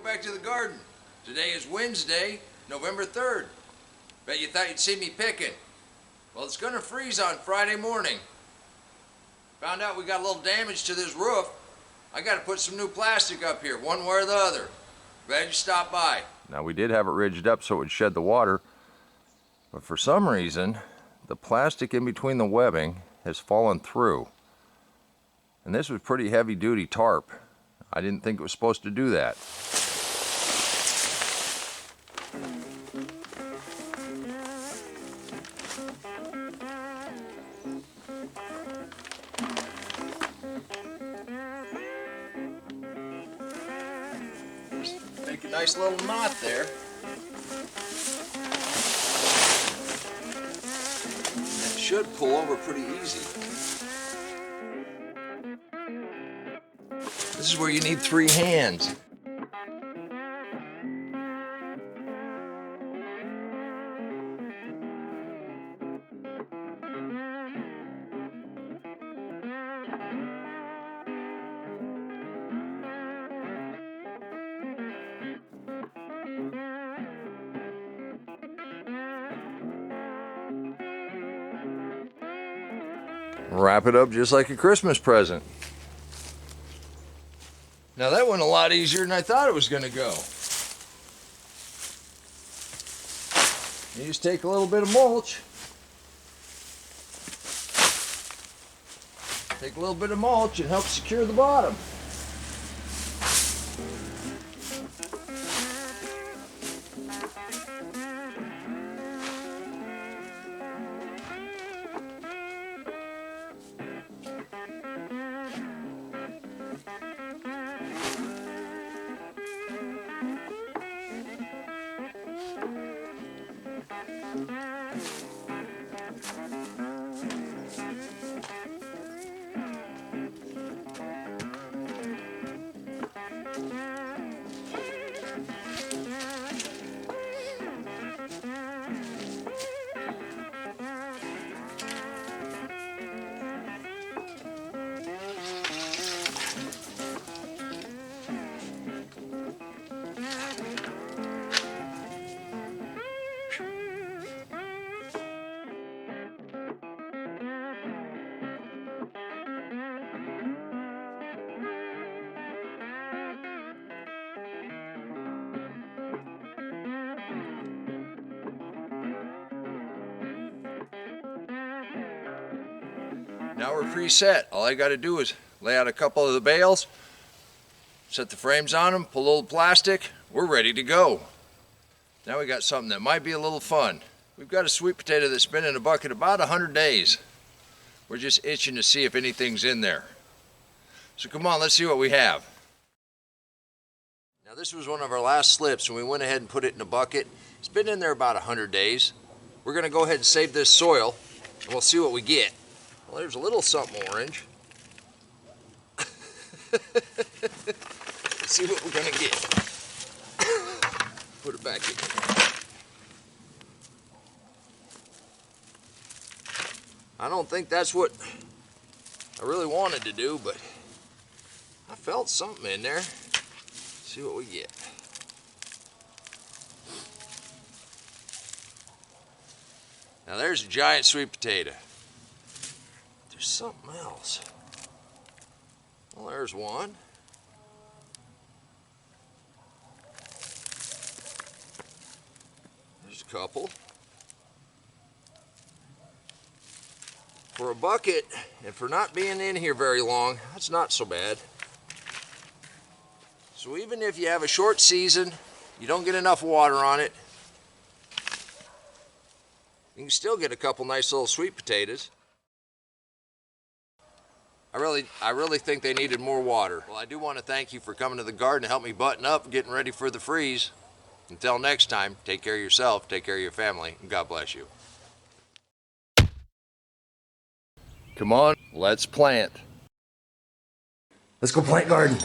back to the garden. Today is Wednesday, November 3rd. Bet you thought you'd see me picking. Well, it's gonna freeze on Friday morning. Found out we got a little damage to this roof. I gotta put some new plastic up here, one way or the other. Glad you stopped by. Now, we did have it ridged up so it would shed the water, but for some reason, the plastic in between the webbing has fallen through. And this was pretty heavy-duty tarp. I didn't think it was supposed to do that. Make a nice little knot there. That should pull over pretty easy. This is where you need 3 hands. Wrap it up just like a Christmas present. Now that went a lot easier than I thought it was going to go. You just take a little bit of mulch. Take a little bit of mulch and help secure the bottom. Now we're preset. All I got to do is lay out a couple of the bales, set the frames on them, pull a little plastic. We're ready to go. Now we got something that might be a little fun. We've got a sweet potato that's been in a bucket about 100 days. We're just itching to see if anything's in there. So come on, let's see what we have. Now this was one of our last slips and we went ahead and put it in a bucket. It's been in there about 100 days. We're gonna go ahead and save this soil and we'll see what we get. Well, there's a little something orange. Let's see what we're gonna get. Put it back in. I don't think that's what I really wanted to do, but I felt something in there. Let's see what we get. Now there's a giant sweet potato. There's something else. Well, there's one. There's a couple. For a bucket, and for not being in here very long, that's not so bad. So even if you have a short season, you don't get enough water on it, you can still get a couple nice little sweet potatoes. I really think they needed more water. Well, I do want to thank you for coming to the garden to help me button up, getting ready for the freeze. Until next time, take care of yourself, take care of your family, and God bless you. Come on, let's plant. Let's go plant garden.